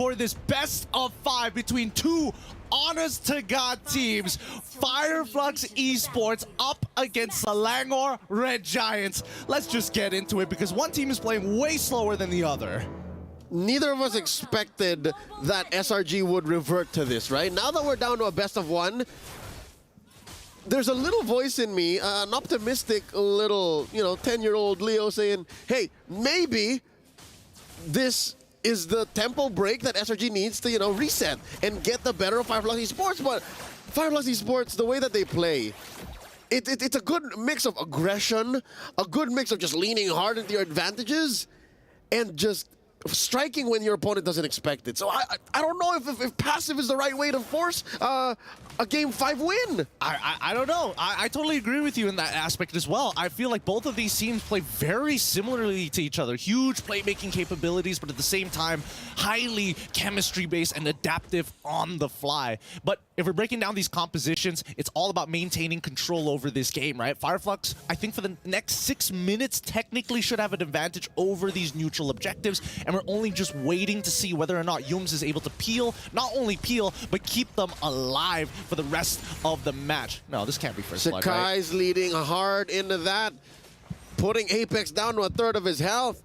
for this best of 5 between two honest to God teams. Fireflux Esports up against Selangor Red Giants. Let's just get into it because one team is playing way slower than the other. Neither of us expected that SRG would revert to this, right? Now that we're down to a best of 1, there's a little voice in me, an optimistic little, 10-year-old Leo saying, hey, maybe this is the tempo break that SRG needs to, reset and get the better of Fireflux Esports. But Fireflux Esports, the way that they play, it's a good mix of aggression, a good mix of just leaning hard into your advantages, and just striking when your opponent doesn't expect it. So I don't know if passive is the right way to force a Game 5 win. I don't know. I totally agree with you in that aspect as well. I feel like both of these teams play very similarly to each other. Huge playmaking capabilities, but at the same time, highly chemistry-based and adaptive on the fly. But if we're breaking down these compositions, it's all about maintaining control over this game, right? Fireflux, I think for the next 6 minutes, technically should have an advantage over these neutral objectives, and we're only just waiting to see whether or not Yums is able to peel, not only peel, but keep them alive for the rest of the match. No, this can't be first blood, right? Sakai's leading hard into that, putting Apex down to a third of his health.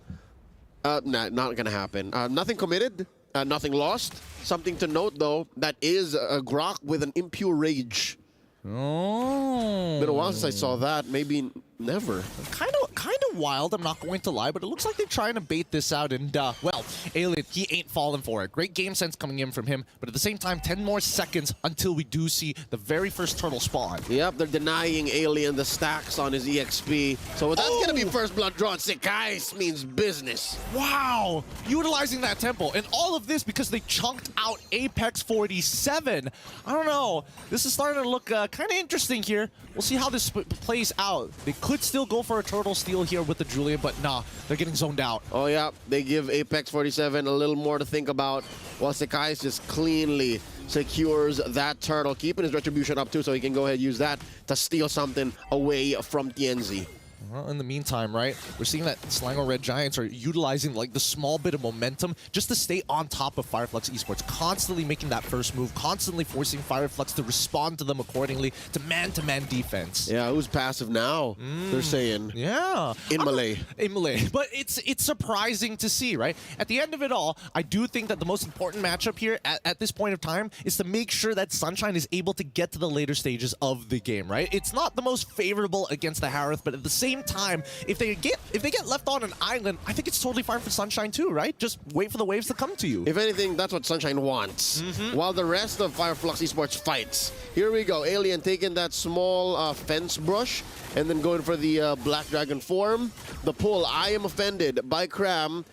Nah, not gonna happen. Nothing committed, nothing lost. Something to note, though, that is a Grok with an impure rage. Oh. Been a while since I saw that. Maybe never. Kind of wild, I'm not going to lie, but it looks like they're trying to bait this out, and well, Alien, he ain't falling for it. Great game sense coming in from him, but at the same time, 10 more seconds until we do see the very first turtle spawn. Yep, they're denying Alien the stacks on his EXP. So that's gonna be first blood drawn. Sakai's means business. Wow, utilizing that tempo, and all of this because they chunked out Apex 47. I don't know, this is starting to look kind of interesting here. We'll see how this plays out. They could still go for a turtle steal here with the Julian, but nah, they're getting zoned out. Oh yeah, they give Apex 47 a little more to think about, while Sakai's just cleanly secures that turtle, keeping his retribution up too, so he can go ahead and use that to steal something away from TNZ. Well, in the meantime, right, we're seeing that Selangor Red Giants are utilizing like the small bit of momentum just to stay on top of Fireflux Esports, constantly making that first move, constantly forcing Fireflux to respond to them accordingly to man-to-man defense. Yeah, who's passive now? They're saying. Yeah. In Malay. In Malay. But it's surprising to see, right? At the end of it all, I do think that the most important matchup here at this point of time is to make sure that Sunshine is able to get to the later stages of the game, right? It's not the most favorable against the Harith, but at the same time, if they get left on an island, I think it's totally fine for Sunshine too, right? Just wait for the waves to come to you. If anything, that's what Sunshine wants. While the rest of Fireflux Esports fights. Here we go. Alien taking that small fence brush and then going for the Black Dragon form. The pull, I am offended by Cram.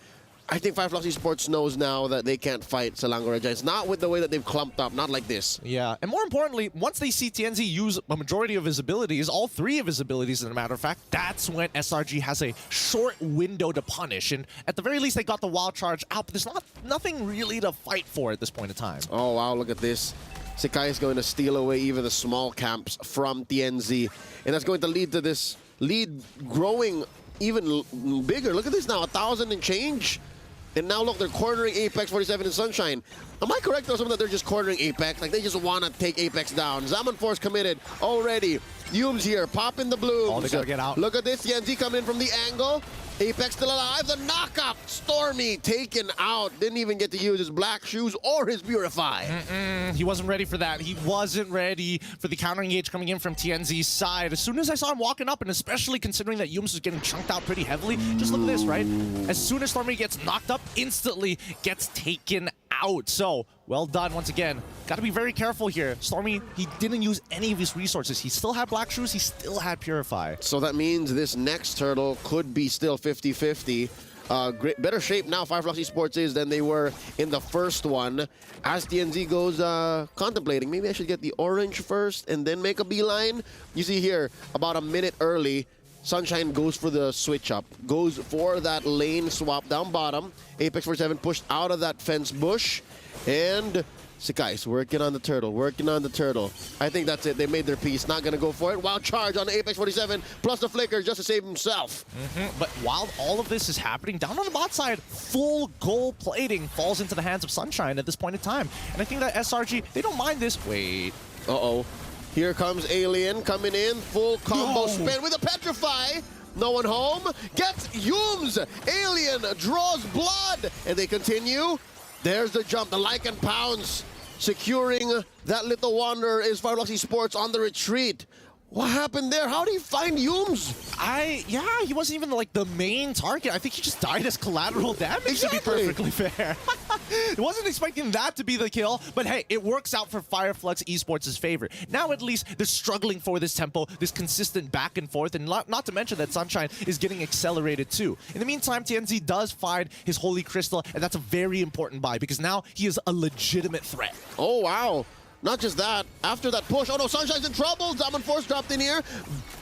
I think Fireflux Esports knows now that they can't fight Selangor Red Giants. Not with the way that they've clumped up, not like this. Yeah, and more importantly, once they see TNZ use a majority of his abilities, all 3 of his abilities as a matter of fact, that's when SRG has a short window to punish. And at the very least, they got the wild charge out, but there's nothing really to fight for at this point in time. Oh wow, look at this. Sakai is going to steal away even the small camps from TNZ. And that's going to lead to this lead growing even bigger. Look at this now, 1,000 and change. And now look, they're cornering Apex 47 and Sunshine. Am I correct or something that they're just cornering Apex? Like they just want to take Apex down. Zaman Force committed already. Yums here, popping the blooms. Oh, they gotta get out. Look at this, TNZ coming in from the angle. Apex still alive, the knockup. Stormy taken out. Didn't even get to use his black shoes or his Purify. He wasn't ready for that. He wasn't ready for the counter engage coming in from TNZ's side. As soon as I saw him walking up, and especially considering that Yums was getting chunked out pretty heavily, just look at this, right? As soon as Stormy gets knocked up, instantly gets taken out. So, well done once again. Got to be very careful here. Stormy, he didn't use any of his resources. He still had black shoes. He still had Purify. So that means this next turtle could be still 50-50. Better shape now Fireflux Esports is than they were in the first one. As TNZ goes contemplating, maybe I should get the orange first and then make a beeline. You see here, about a minute early, Sunshine goes for the switch up, goes for that lane swap down bottom. Apex 47 pushed out of that fence bush, and Sakai's working on the turtle, working on the turtle. I think that's it. They made their piece. Not going to go for it. Wild charge on the Apex 47, plus the flicker just to save himself. But while all of this is happening, down on the bot side, full gold plating falls into the hands of Sunshine at this point in time. And I think that SRG, they don't mind this. Wait. Uh-oh. Here comes Alien coming in. Full combo spin with a Petrify. No one home. Gets Yums. Alien draws blood. And they continue. There's the jump. The Lycan pounce. Securing that little wanderer is Fireflux Esports on the retreat. What happened there? How did he find Yums? Yeah, he wasn't even like the main target. I think he just died as collateral damage, to be perfectly fair. Wasn't expecting that to be the kill, but hey, it works out for Fireflux Esports' favor. Now at least they're struggling for this tempo, this consistent back and forth, and not to mention that Sunshine is getting accelerated too. In the meantime, TNZ does find his Holy Crystal, and that's a very important buy because now he is a legitimate threat. Oh, wow. Not just that, after that push, oh no, Sunshine's in trouble. Diamond Force dropped in here.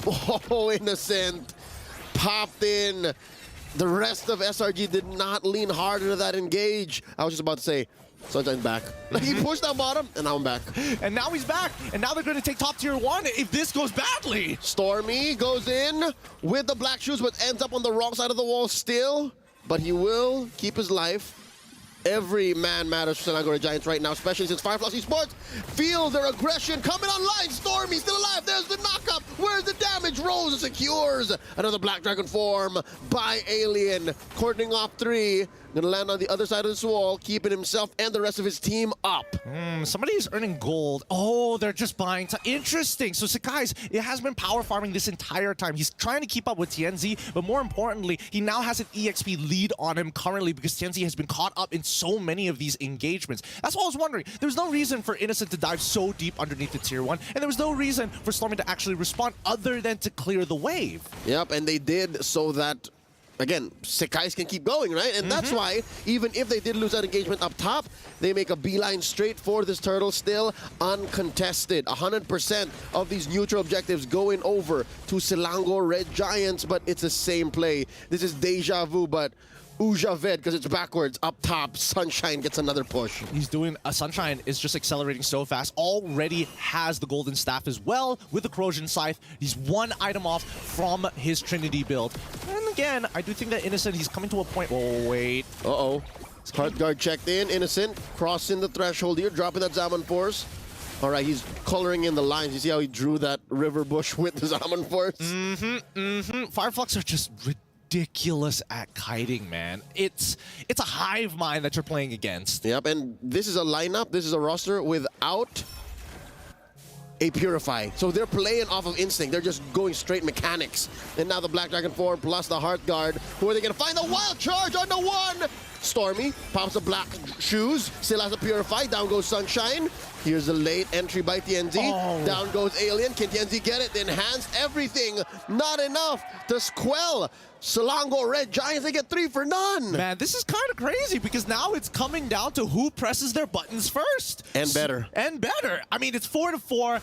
Oh, Innocent popped in. The rest of SRG did not lean hard into that engage. I was just about to say, Sunshine's back. He pushed down bottom, and now I'm back. And now he's back, and now they're going to take top tier 1 if this goes badly. Stormy goes in with the black shoes, but ends up on the wrong side of the wall still. But he will keep his life. Every man matters for Selangor Giants right now, especially since Fireflux Esports feel their aggression coming online. Stormy still alive. There's the knockup. Where's the damage? Rose secures another Black Dragon form by Alien. Cordoning off 3. Gonna land on the other side of this wall, keeping himself and the rest of his team up. Somebody is earning gold. Oh, they're just buying time. Interesting. So Sakai's, it has been power farming this entire time. He's trying to keep up with TNZ, but more importantly, he now has an EXP lead on him currently because TNZ has been caught up in so many of these engagements. That's what I was wondering. There was no reason for Innocent to dive so deep underneath the tier 1, and there was no reason for Stormy to actually respond other than to clear the wave. Yep, and they did so that, again, Sakai's can keep going, right? And that's why, even if they did lose that engagement up top, they make a beeline straight for this turtle, still uncontested. 100% of these neutral objectives going over to Selangor Red Giants, but it's the same play. This is deja vu, but Ujaved, because it's backwards. Up top, Sunshine gets another push. He's doing, Sunshine is just accelerating so fast. Already has the Golden Staff as well with the Corrosion Scythe. He's one item off from his Trinity build. And again, I do think that Innocent, he's coming to a point. Oh, wait. Uh-oh. Heart Guard checked in. Innocent crossing the threshold here, dropping that Zaman Force. All right, he's coloring in the lines. You see how he drew that river bush with the Zaman Force? Fireflux are just ridiculous at kiting, man. It's a hive mind that you're playing against. Yep, and this is a lineup, this is a roster without a Purify. So they're playing off of instinct. They're just going straight mechanics. And now the Black Dragon form plus the Heart Guard. Who are they going to find? The Wild Charge on the 1! Stormy pops the black shoes, still has a Purify. Down goes Sunshine. Here's a late entry by TNZ. Oh. Down goes Alien. Can TNZ get it? The enhanced everything. Not enough to squell Selangor Red Giants. They get 3 for none. Man, this is kind of crazy because now it's coming down to who presses their buttons first. And better. And better. I mean, it's 4-4.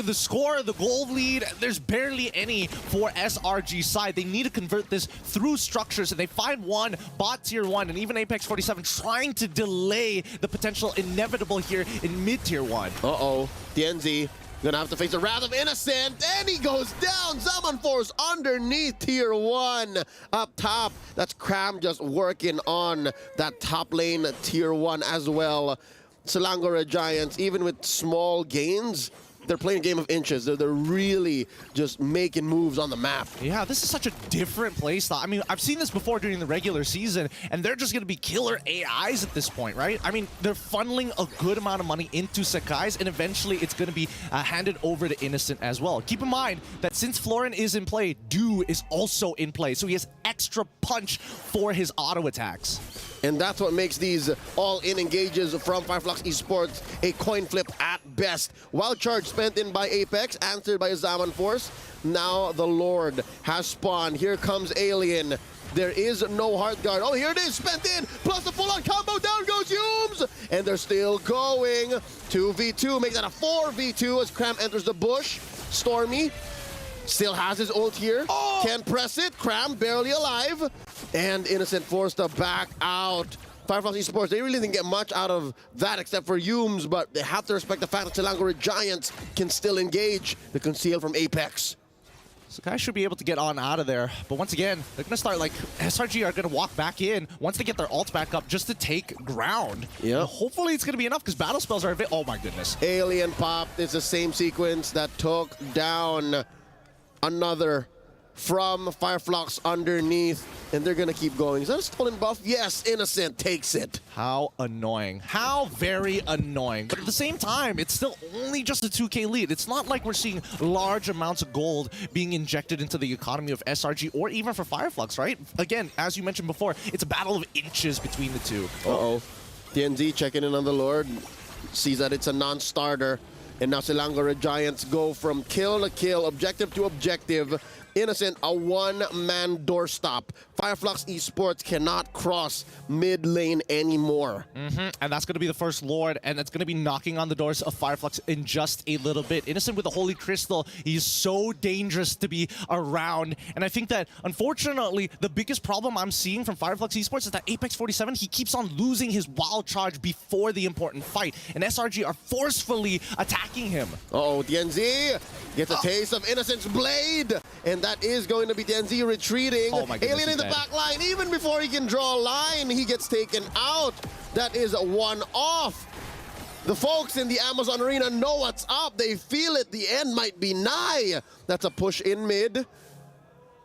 The score, the goal lead, there's barely any for SRG side. They need to convert this through structures, and they find one, bot tier 1, and even Apex 47 trying to delay the potential inevitable here in mid tier 1. Uh-oh. TNZ gonna have to face the wrath of Innocent, and he goes down. Zaman Force underneath tier 1. Up top, that's Cram just working on that top lane tier 1 as well. Selangor Giants, even with small gains, they're playing a game of inches. They're really just making moves on the map. Yeah, this is such a different playstyle. I mean, I've seen this before during the regular season, and they're just going to be killer AIs at this point, right? I mean, they're funneling a good amount of money into Sakai's, and eventually it's going to be handed over to Innocent as well. Keep in mind that since Florin is in play, Do is also in play, so he has extra punch for his auto attacks. And that's what makes these all-in engages from Fireflux Esports a coin flip at best. Wild Charge spent in by Apex, answered by Zaman Force. Now the Lord has spawned. Here comes Alien. There is no Heart Guard. Oh, here it is, spent in, plus the full-on combo, down goes Yums! And they're still going. 2v2, make that a 4v2 as Cram enters the bush. Stormy still has his ult here. Oh. Can press it. Cram barely alive. And Innocent forced to back out. Fireflux Esports, they really didn't get much out of that except for Humes, but they have to respect the fact that Selangor Red Giants can still engage the conceal from Apex. So guys should be able to get on out of there. But once again, they're going to start, like, SRG are going to walk back in once they get their ults back up just to take ground. Yeah. Hopefully it's going to be enough because battle spells are a bit... Oh my goodness. Alien Pop is the same sequence that took down another from Fireflux underneath, and they're gonna keep going. Is that a stolen buff? Yes, Innocent takes it. How annoying. How very annoying. But at the same time, it's still only just a 2K lead. It's not like we're seeing large amounts of gold being injected into the economy of SRG or even for Fireflux, right? Again, as you mentioned before, it's a battle of inches between the two. Uh-oh. TNZ checking in on the Lord. Sees that it's a non-starter. And now Selangor Red Giants go from kill to kill, objective to objective. Innocent, a one-man doorstop. Fireflux Esports cannot cross mid lane anymore. And that's going to be the first Lord, and that's going to be knocking on the doors of Fireflux in just a little bit. Innocent with the Holy Crystal, he's so dangerous to be around. And I think that, unfortunately, the biggest problem I'm seeing from Fireflux Esports is that Apex 47, he keeps on losing his wild charge before the important fight. And SRG are forcefully attacking him. Uh-oh, TNZ gets a taste of Innocent's blade. And that is going to be TNZ retreating. Oh my goodness, Alien in the back line. Even before he can draw a line, he gets taken out. That is a one-off. The folks in the Amazon Arena know what's up. They feel it. The end might be nigh. That's a push in mid.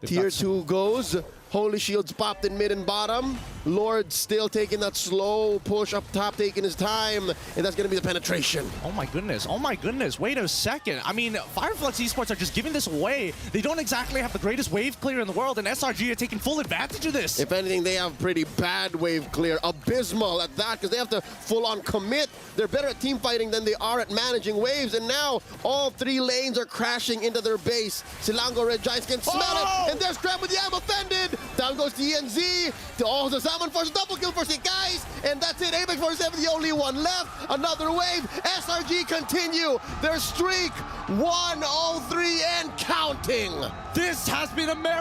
Tier 2 goes. Holy Shields popped in mid and bottom. Lord still taking that slow push up top, taking his time, and that's going to be the penetration. Oh my goodness, oh my goodness. Wait a second. I mean, Fireflux Esports are just giving this away. They don't exactly have the greatest wave clear in the world, and SRG are taking full advantage of this. If anything, they have pretty bad wave clear. Abysmal at that, because they have to full-on commit. They're better at team fighting than they are at managing waves, and now all three lanes are crashing into their base. Selangor Red Giants can smell it, and there's Crab with the ammo offended. Down goes TNZ. Oh, the Salmon force double kill for guys, and that's it. Apex 47, the only one left. Another wave. SRG continue their streak. 103 and counting. This has been America.